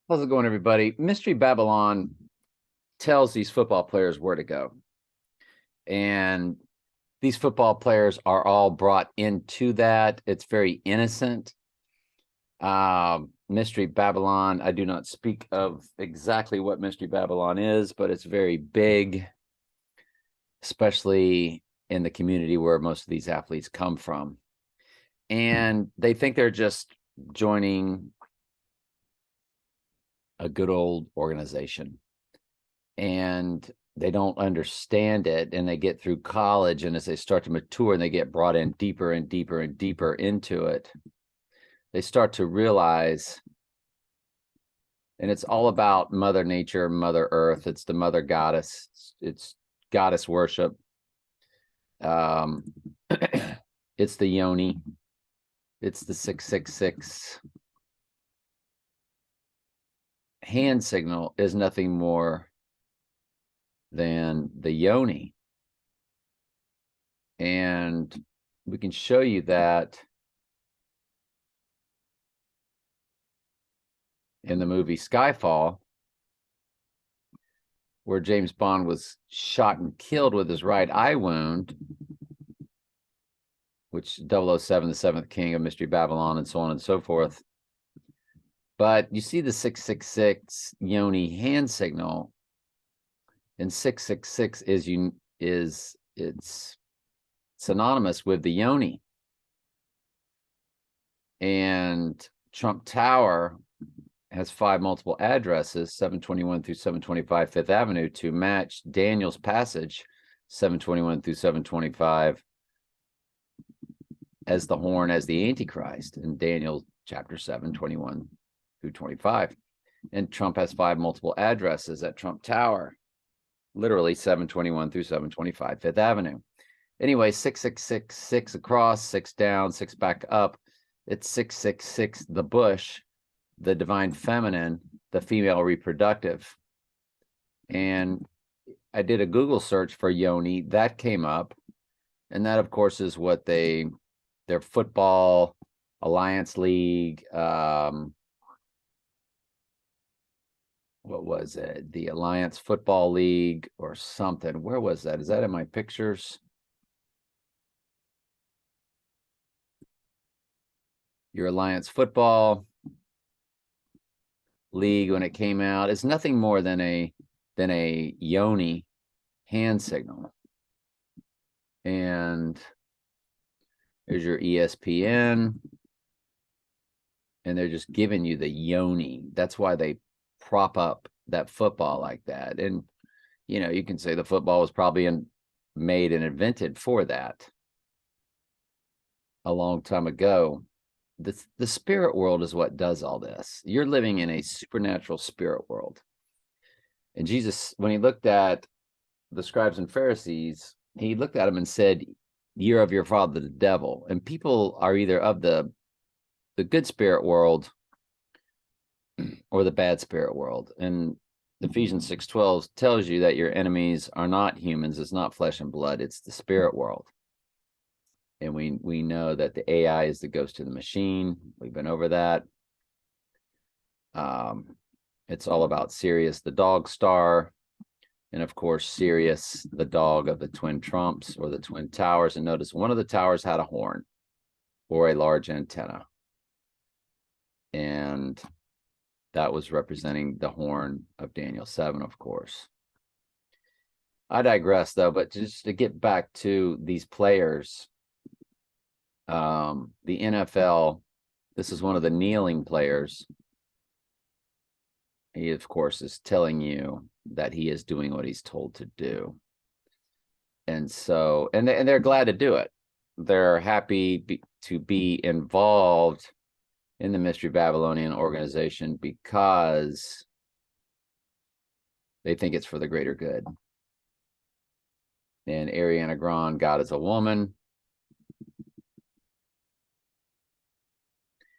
How's it going, everybody? Mystery Babylon tells these football players where to go. And these football players are all brought into that. It's very innocent. Mystery Babylon, I do not speak of exactly what Mystery Babylon is, but it's very big, especially in the community where most of these athletes come from. And they think they're just joining a good old organization. And they don't understand it, and they get through college, and as they start to mature and they get brought in deeper and deeper and deeper into it, they start to realize, and it's all about Mother Nature, Mother Earth. It's the Mother Goddess. It's goddess worship. It's the yoni. It's the 666. Hand signal is nothing more than the yoni. And we can show you that in the movie Skyfall, where James Bond was shot and killed with his right eye wound, which 007, the Seventh King of Mystery Babylon, and so on and so forth. But you see the 666 yoni hand signal, and 666 is it's synonymous with the yoni. And Trump Tower has 5 multiple addresses, 721 through 725 Fifth Avenue, to match Daniel's passage, 721 through 725, as the horn, as the Antichrist in Daniel chapter 7, 21 through 25. And Trump has 5 multiple addresses at Trump Tower, literally 721 through 725 Fifth Avenue. Anyway, 666, 6 across, 6 down, 6 back up. It's 666, the bush, the divine feminine, the female reproductive. And I did a Google search for yoni. That came up. And that, of course, is what their football alliance league, what was it? The Alliance Football League or something. Where was that? Is that in my pictures? Your Alliance Football League, when it came out, is nothing more than a yoni hand signal. And there's your ESPN, and they're just giving you the yoni. That's why they prop up that football like that. And you can say the football was probably made and invented for that a long time ago. The spirit world is what does all this. You're living in a supernatural spirit world. And Jesus, when he looked at the scribes and Pharisees, he looked at them and said, "You're of your father, the devil." And people are either of the good spirit world or the bad spirit world. And Ephesians 6:12 tells you that your enemies are not humans. It's not flesh and blood. It's the spirit world. And we know that the AI is the ghost of the machine. We've been over that. It's all about Sirius, the dog star. And of course, Sirius, the dog of the twin trumps or the twin towers. And notice one of the towers had a horn or a large antenna. And that was representing the horn of Daniel 7, of course. I digress, though, but just to get back to these players, the NFL, this is one of the kneeling players. He, of course, is telling you that he is doing what he's told to do. And so, and they're glad to do it. They're happy to be involved in the Mystery Babylonian organization because they think it's for the greater good. And Ariana Grande, God is a woman.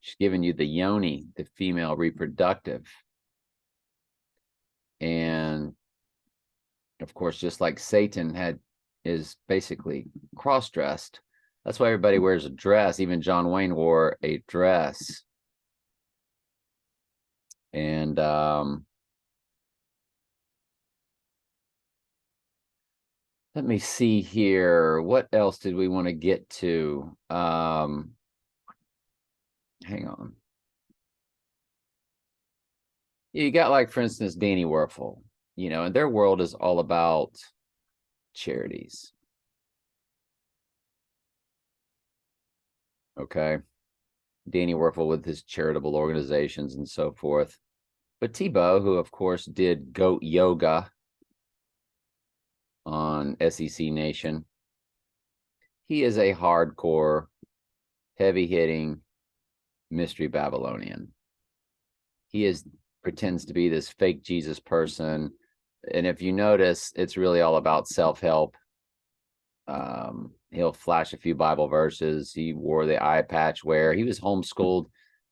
She's giving you the yoni, the female reproductive. And of course, just like Satan is basically cross-dressed. That's why everybody wears a dress. Even John Wayne wore a dress. And let me see here. What else did we want to get to? Hang on. You got, like, for instance, Danny Werfel, and their world is all about charities. Okay. Danny Werfel with his charitable organizations and so forth. But Tebow, who of course did goat yoga on SEC Nation, he is a hardcore, heavy-hitting mystery Babylonian. He pretends to be this fake Jesus person. And if you notice, it's really all about self-help. He'll flash a few Bible verses. He wore the eye patch wear. He was homeschooled.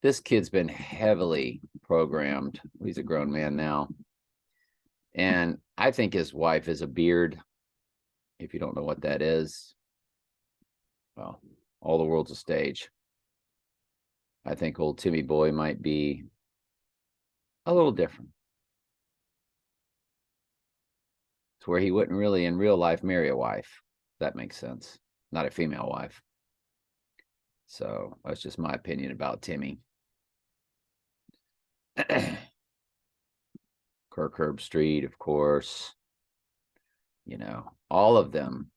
This kid's been heavily programmed. He's a grown man now. And I think his wife is a beard. If you don't know what that is, well, all the world's a stage. I think old Timmy Boy might be a little different, to where he wouldn't really in real life marry a wife. If that makes sense. Not a female wife. So that's just my opinion about Timmy. Kirk Herbstreit, of course. All of them.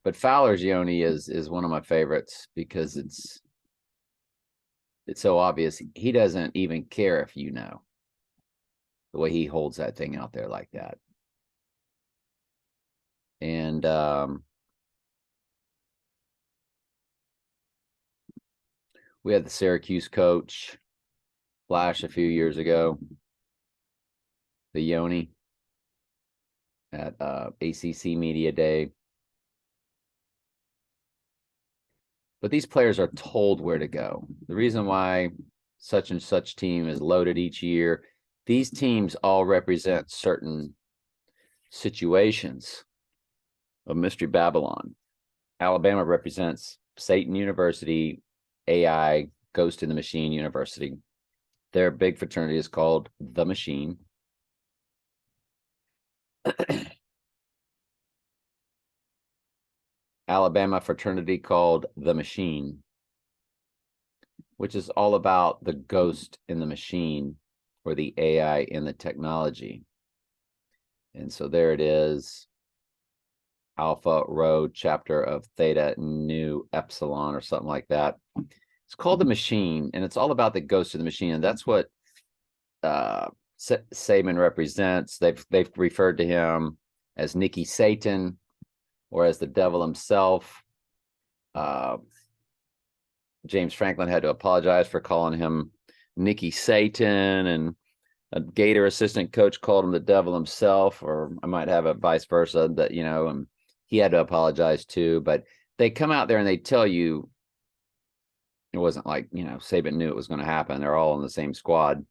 But Fowler's Yoni is one of my favorites because it's so obvious. He doesn't even care if you know, the way he holds that thing out there like that. And we had the Syracuse coach flash a few years ago, the Yoni, at ACC Media Day. But these players are told where to go. The reason why such and such team is loaded each year, these teams all represent certain situations of Mystery Babylon. Alabama represents Satan University, AI, Ghost in the Machine University. Their big fraternity is called The Machine. Alabama fraternity called The Machine, which is all about the ghost in the machine, or the AI in the technology. And so there it is. Alpha Rho chapter of Theta Nu Epsilon, or something like that. It's called The Machine, and it's all about the ghost of the machine. And that's what Saban represents. They've referred to him as Nicky Satan, or as the devil himself. James Franklin had to apologize for calling him Nicky Satan, and a Gator assistant coach called him the devil himself, or I might have a vice versa, that, and he had to apologize too. But they come out there and they tell you, it wasn't like, Saban knew it was going to happen. They're all on the same squad.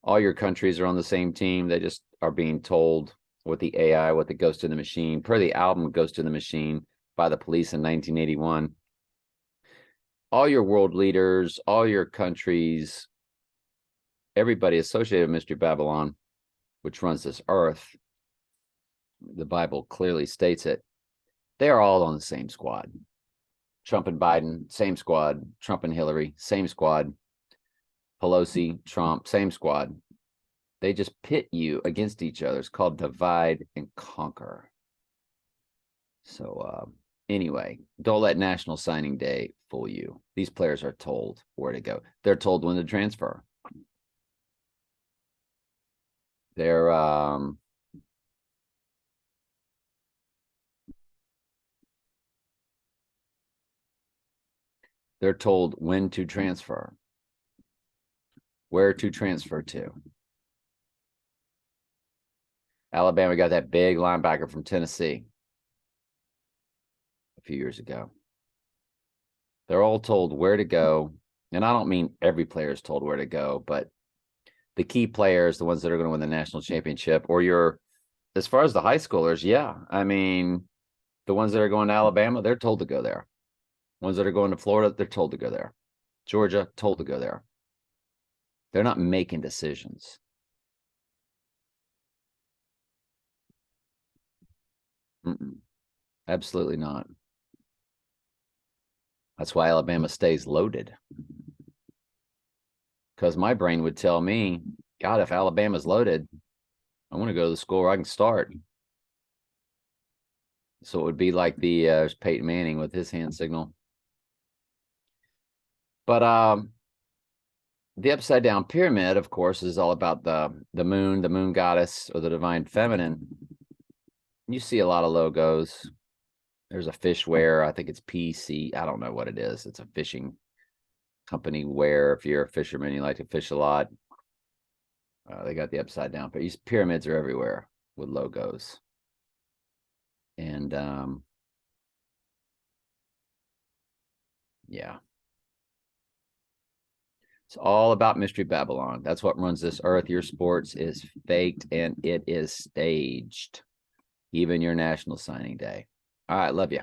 All your countries are on the same team. They just are being told what the AI, what the Ghost in the Machine, per the album Ghost in the Machine by the Police in 1981. All your world leaders, all your countries, everybody associated with Mystery Babylon, which runs this earth, the Bible clearly states it, they are all on the same squad. Trump and Biden, same squad. Trump and Hillary, same squad. Pelosi, Trump, same squad. They just pit you against each other. It's called divide and conquer. So anyway, don't let National Signing Day fool you. These players are told where to go. They're told when to transfer. They're told when to transfer, where to transfer to. Alabama got that big linebacker from Tennessee a few years ago. They're all told where to go. And I don't mean every player is told where to go, but the key players, the ones that are going to win the national championship, or as far as the high schoolers, yeah. I mean, the ones that are going to Alabama, they're told to go there. Ones that are going to Florida, they're told to go there. Georgia, told to go there. They're not making decisions. Absolutely not. That's why Alabama stays loaded. Because my brain would tell me, God, if Alabama's loaded, I want to go to the school where I can start. So it would be like the Peyton Manning with his hand signal. But the upside down pyramid, of course, is all about the moon goddess, or the divine feminine. You see a lot of logos. There's a fish wear. I think it's PC. I don't know what it is. It's a fishing company wear. If you're a fisherman, you like to fish a lot. They got the upside down. But these pyramids are everywhere with logos. And yeah. It's all about Mystery Babylon. That's what runs this earth. Your sports is faked and it is staged. Even your national signing day. All right, love you.